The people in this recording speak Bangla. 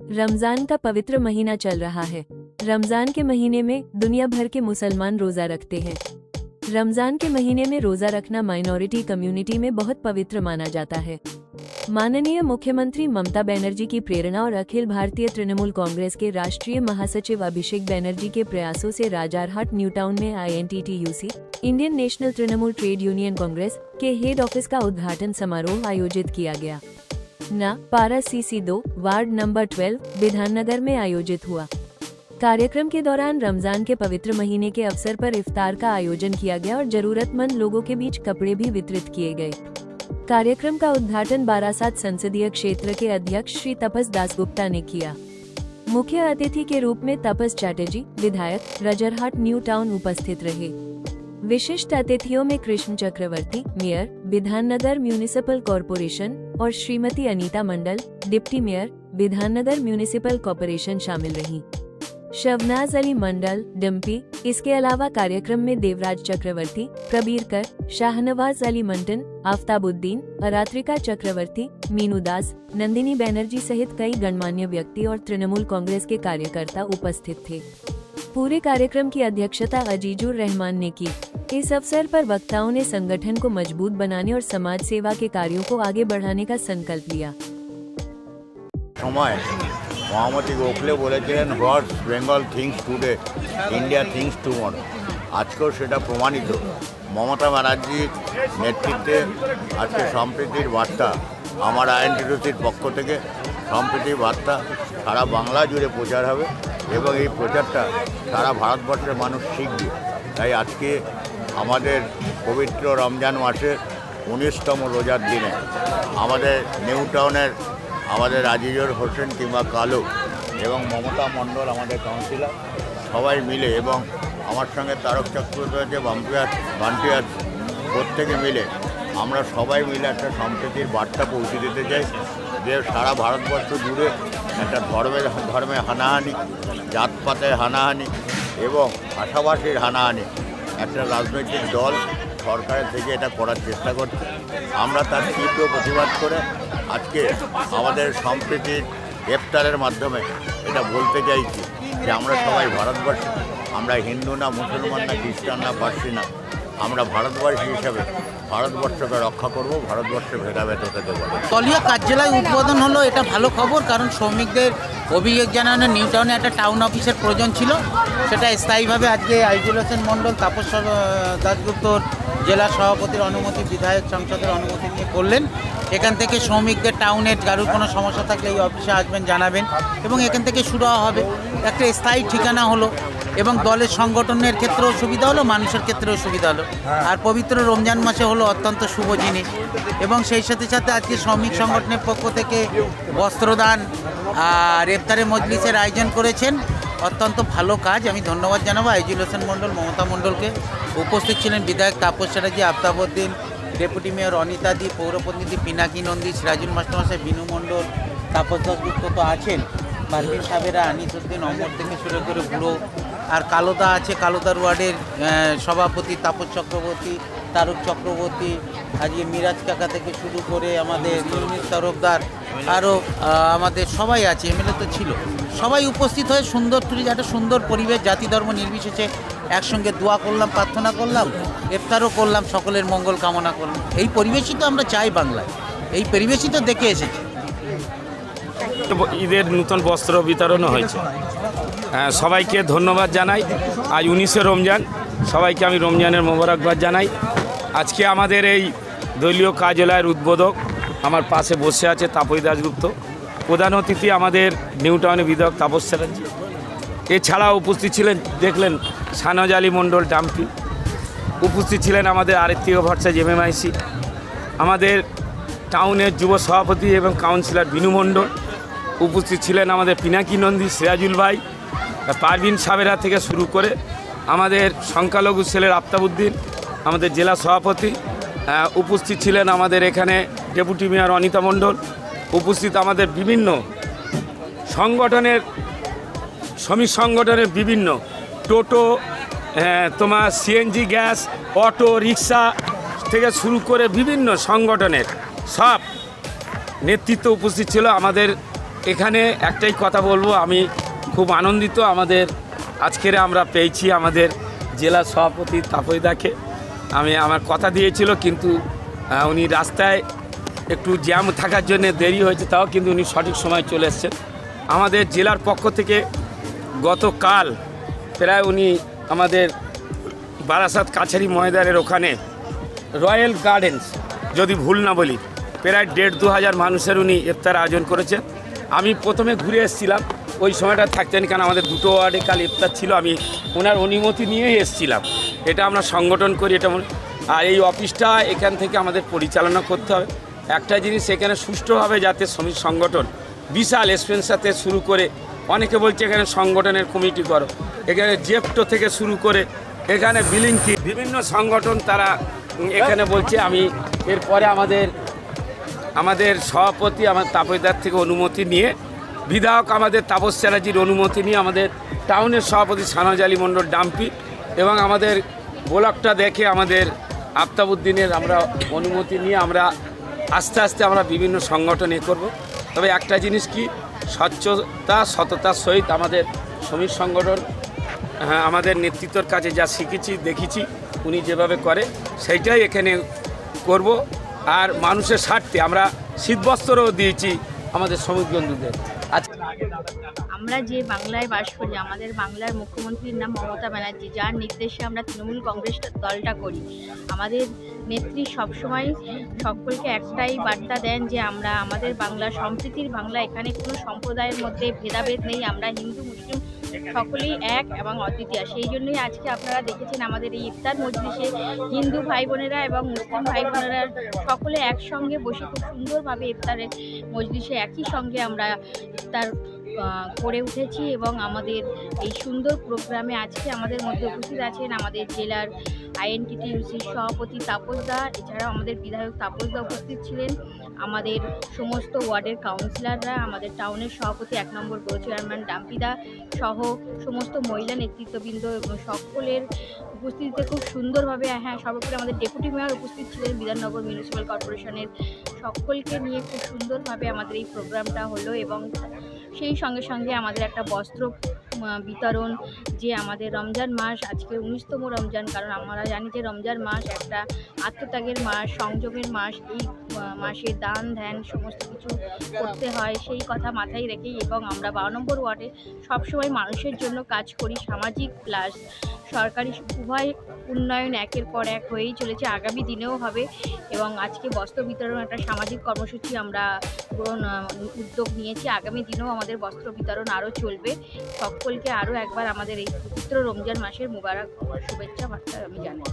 रमजान का पवित्र महीना चल रहा है। रमजान के महीने में दुनिया भर के मुसलमान रोजा रखते हैं। रमजान के महीने में रोजा रखना माइनॉरिटी कम्युनिटी में बहुत पवित्र माना जाता है। माननीय मुख्यमंत्री ममता बनर्जी की प्रेरणा और अखिल भारतीय तृणमूल कांग्रेस के राष्ट्रीय महासचिव अभिषेक बनर्जी के प्रयासों से राजारहाट न्यू टाउन में INTTUC Indian national Trinamool trade union Congress के हेड ऑफिस का उद्घाटन समारोह आयोजित किया गया। पारा CC2 वार्ड नंबर 12 विधाननगर में आयोजित हुआ। कार्यक्रम के दौरान रमजान के पवित्र महीने के अवसर पर इफ्तार का आयोजन किया गया और जरूरतमंद लोगों के बीच कपड़े भी वितरित किए गए। कार्यक्रम का उद्घाटन बारासात संसदीय क्षेत्र के अध्यक्ष श्री तपस दासगुप्ता ने किया। मुख्य अतिथि के रूप में तपस चैटर्जी विधायक राजारहाट न्यू टाउन उपस्थित रहे। विशिष्ट अतिथियों में Krishna Chakraborty mayor Bidhannagar municipal corporation और Shrimati Anita Mondal deputy mayor Bidhannagar municipal corporation शामिल रहीं। शवनाज अली मंडल डिम्पी। इसके अलावा कार्यक्रम में देवराज चक्रवर्ती, प्रबीर कर, शाहनवाज अली मंटन, आफ्ताबुद्दीन, अरात्रिका चक्रवर्ती, मीनू दास, नंदिनी बैनर्जी सहित कई गणमान्य व्यक्ति और तृणमूल कांग्रेस के कार्यकर्ता उपस्थित थे। पूरे कार्यक्रम की अध्यक्षता अजीजुर रहमान ने की। इस अवसर पर वक्ताओं ने संगठन को मजबूत बनाने और समाज सेवा के कार्यों को आगे बढ़ाने का संकल्प लिया। মহামতি গোখলে বলেছিলেন what Bengal things today India things tomorrow. আজকেও সেটা প্রমাণিত। মমতা ব্যানার্জির নেতৃত্বে আজকে সম্প্রীতির বার্তা আমার INTTUCর পক্ষ থেকে সম্প্রীতির বার্তা সারা বাংলা জুড়ে প্রচার হবে এবং এই প্রচারটা সারা ভারতবর্ষের মানুষ শিখবে। তাই আজকে আমাদের পবিত্র রমজান মাসের 19তম রোজার দিনে আমাদের নিউ টাউনের আমাদের আজিজুর হোসেন কিংবা কালো এবং মমতা মণ্ডল আমাদের কাউন্সিলর সবাই মিলে এবং আমার সঙ্গে তারক চক্রবর্তী আছে বান্টি আছে প্রত্যেকে মিলে আমরা সবাই মিলে একটা সম্প্রীতির বার্তা পৌঁছে দিতে চাই যে সারা ভারতবর্ষ জুড়ে একটা ধর্মে হানাহানি, জাতপাতের হানাহানি এবং ভাষাভাষীর হানাহানি একটা রাজনৈতিক দল সরকারের থেকে এটা করার চেষ্টা করছে। আমরা তার তীব্র প্রতিবাদ করে আজকে আমাদের সম্প্রীতির ইফতারের মাধ্যমে এটা বলতে চাইছি যে আমরা সবাই ভারতবর্ষী। আমরা হিন্দু না, মুসলমান না, খ্রিস্টান না, পার্সি না, আমরা ভারতবর্ষী হিসাবে ভারতবর্ষকে রক্ষা করব, ভারতবর্ষে ভেদাভেদ হতে দেবো না। দলীয় কার্যালয় উদ্বোধন হলো, এটা ভালো খবর, কারণ শ্রমিকদের অভিযোগ জানানো নিউ টাউনে একটা টাউন অফিসের প্রয়োজন ছিল। সেটা স্থায়ীভাবে আজকে আইজুল হোসেন মণ্ডল তাপস দাসগুপ্তর জেলা সভাপতির অনুমতি, বিধায়ক সংসদের অনুমতি নিয়ে করলেন। এখান থেকে শ্রমিকদের টাউনের কারোর কোনো সমস্যা থাকলে এই অফিসে আসবেন, জানাবেন এবং এখান থেকে শুরু হবে। একটা স্থায়ী ঠিকানা হলো এবং দলের সংগঠনের ক্ষেত্রেও সুবিধা হলো, মানুষের ক্ষেত্রেও সুবিধা হলো। আর পবিত্র রমজান মাসে হলো অত্যন্ত শুভ জিনিস এবং সেই সাথে সাথে আজকে শ্রমিক সংগঠনের পক্ষ থেকে বস্ত্রদান আর ইফতারে মজলিসের আয়োজন করেছেন। অত্যন্ত ভালো কাজ। আমি ধন্যবাদ জানাবো আইজুল হোসেন মণ্ডল, মমতা মণ্ডলকে। উপস্থিত ছিলেন বিধায়ক তাপস চ্যাটার্জি, আফতাবউদ্দিন, ডেপুটি মেয়র অনিতা দি, পৌর প্রতিনিধি পিনাকি নন্দী, সিরাজুল মাস্টারমশাই, বিনু মণ্ডল, তাপস দাসগুপ্ত তো আছেন, পারভিন সাবেরা, আনিসউদ্দিন, অমর থেকে শুরু করে বুড়ো, আর কালোদা আছে, কালোদার ওয়ার্ডের সভাপতি তাপস চক্রবর্তী, তারক চক্রবর্তী, আজকে মিরাজ কাকা থেকে শুরু করে আমাদের ইউনিট তরফদার, আরও আমাদের সবাই আছে, MLA তো ছিল। সবাই উপস্থিত হয়ে সুন্দর একটা সুন্দর পরিবেশ, জাতি ধর্ম নির্বিশেষে একসঙ্গে দোয়া করলাম, প্রার্থনা করলাম, ইফতারও করলাম, সকলের মঙ্গল কামনা করলাম। এই পরিবেশই তো আমরা চাই বাংলায়, এই পরিবেশই তো দেখে এসেছি। ঈদের নতুন বস্ত্র বিতরণও হয়েছে। সবাইকে ধন্যবাদ জানাই। আজ 19শে রমজান, সবাইকে আমি রমজানের মোবারকবাদ জানাই। আজকে আমাদের এই দলীয় কার্যালয়ের উদ্বোধক আমার পাশে বসে আছে তাপস দাসগুপ্ত, প্রধান অতিথি আমাদের নিউ টাউনের বিধায়ক তাপস চ্যাটার্জি। এছাড়াও উপস্থিত ছিলেন, দেখলেন, শাহনওয়াজ আলী মণ্ডল ডাম্পি, উপস্থিত ছিলেন আমাদের আরেকটিও ভরসা MMIC, আমাদের টাউনের যুব সভাপতি এবং কাউন্সিলর বিনু মণ্ডল, উপস্থিত ছিলেন আমাদের পিনাকি নন্দী, সিরাজুল ভাই, পারভিন সাবেরা থেকে শুরু করে আমাদের সংখ্যালঘু সেলের আফতাবউদ্দিন, আমাদের জেলা সভাপতি, উপস্থিত ছিলেন আমাদের এখানে ডেপুটি মেয়র অনিতা মণ্ডল, উপস্থিত আমাদের বিভিন্ন সংগঠনের শ্রমিক সংগঠনের বিভিন্ন টোটো, তোমার CNG গ্যাস, অটো রিক্সা থেকে শুরু করে বিভিন্ন সংগঠনের সব নেতৃত্ব উপস্থিত ছিল। আমাদের এখানে একটাই কথা বলবো, আমি খুব আনন্দিত আমাদের আজকের আমরা পেয়েছি আমাদের জেলা সভাপতি তাপসদাকে। আমি আমার কথা দিয়েছিল, কিন্তু উনি রাস্তায় একটু জ্যাম থাকার জন্য দেরি হয়েছে, তাও কিন্তু উনি সঠিক সময় চলে এসেছেন। আমাদের জেলার পক্ষ থেকে গতকাল প্রায় উনি আমাদের বারাসাত কাছারি ময়দানের ওখানে রয়্যাল গার্ডেন্স, যদি ভুল না বলি, প্রায় 1,500-2,000 মানুষের উনি ইফতার আয়োজন করেছেন। আমি প্রথমে ঘুরে এসেছিলাম, ওই সময়টা থাকতেন, কারণ আমাদের দুটো ওয়ার্ডে কাল ইফতার ছিল, আমি ওনার অনুমতি নিয়েই এসেছিলাম। এটা আমরা সংগঠন করি, এটা আর এই অফিসটা এখান থেকে আমাদের পরিচালনা করতে হবে। একটা জিনিস এখানে সুষ্ঠুভাবে যাতে শ্রমিক সংগঠন বিশাল এক্সপেন্সাতে শুরু করে, অনেকে বলছে এখানে সংগঠনের কমিটি করো, এখানে জেপটো থেকে শুরু করে এখানে বিলিংটি বিভিন্ন সংগঠন তারা এখানে বলছে। আমি এরপরে আমাদের সভাপতি আমার তাপসদার থেকে অনুমতি নিয়ে, বিধায়ক আমাদের তাপস চ্যাটার্জির অনুমতি নিয়ে, আমাদের টাউনের সভাপতি সানজ আলী মণ্ডল ডাম্পি এবং আমাদের ব্লকটা দেখে আমাদের আফতাবউদ্দিনের আমরা অনুমতি নিয়ে আমরা আস্তে আস্তে আমরা বিভিন্ন সংগঠন করব। তবে একটা জিনিস কি, স্বচ্ছতা সততার সহিত আমাদের শ্রমিক সংগঠন আমাদের নেতৃত্বর কাছে যা শিখেছি দেখেছি উনি যেভাবে করে সেইটাই এখানে করব। আর মানুষের স্বার্থে আমরা শীতবস্ত্রও দিয়েছি আমাদের শ্রমিক বন্ধুদের। আমরা যে বাংলায় বাস করি, আমাদের বাংলার মুখ্যমন্ত্রীর নাম মমতা ব্যানার্জি, যার নির্দেশে আমরা তৃণমূল কংগ্রেস দলটা করি। আমাদের নেত্রী সবসময় সকলকে একটাই বার্তা দেন যে আমরা আমাদের বাংলা সম্প্রীতির বাংলা, এখানে কোনো সম্প্রদায়ের মধ্যে ভেদাভেদ নেই, আমরা হিন্দু মুসলিম সকলেই এক এবং অদ্বিতীয়। সেই জন্যই আজকে আপনারা দেখেছেন আমাদের এই ইফতার মজলিসে হিন্দু ভাই বোনেরা এবং মুসলিম ভাই বোনেরা সকলে একসঙ্গে বসে খুব সুন্দরভাবে ইফতারের মজলিসে একই সঙ্গে আমরা ইফতার করে উঠেছি। এবং আমাদের এই সুন্দর প্রোগ্রামে আজকে আমাদের মধ্যে উপস্থিত আছেন আমাদের জেলার আইএনটিটিইউসির সভাপতি তাপসদা, এছাড়াও আমাদের বিধায়ক তাপসদা উপস্থিত ছিলেন, আমাদের সমস্ত ওয়ার্ডের কাউন্সিলররা, আমাদের টাউনের সভাপতি 1 নম্বর গ্রো চেয়ারম্যান ডাম্পিদা সহ সমস্ত মহিলা নেতৃত্ববৃন্দ এবং সকলের উপস্থিতিতে খুব সুন্দরভাবে, সর্বোপরি আমাদের ডেপুটি মেয়র উপস্থিত ছিলেন বিধাননগর মিউনিসিপ্যাল কর্পোরেশনের। সকলকে নিয়ে খুব সুন্দরভাবে আমাদের এই প্রোগ্রামটা হলো এবং সেই সঙ্গে সঙ্গে আমাদের একটা বস্ত্র বিতরণ, যে আমাদের রমজান মাস আজকে 19তম রমজান, কারণ আমরা জানি যে রমজান মাস একটা আত্মত্যাগের মাস, সংযমের মাস। এই মাসে দান ধ্যান সমস্ত কিছু করতে হয়, সেই কথা মাথায় রেখেই এবং আমরা 12 নম্বর ওয়ার্ডে সবসময় মানুষের জন্য কাজ করি, সামাজিক প্লাস সরকারি উভয় উন্নয়ন একের পর এক হয়েই চলেছে, আগামী দিনেও হবে। এবং আজকে বস্ত্র বিতরণ একটা সামাজিক কর্মসূচি আমরা উদ্যোগ নিয়েছি, আগামী দিনেও আমাদের বস্ত্র বিতরণ আরও চলবে। সকলকে আরও একবার আমাদের এই পবিত্র রমজান মাসের মুবারক শুভেচ্ছা বার্তা আমি জানাই।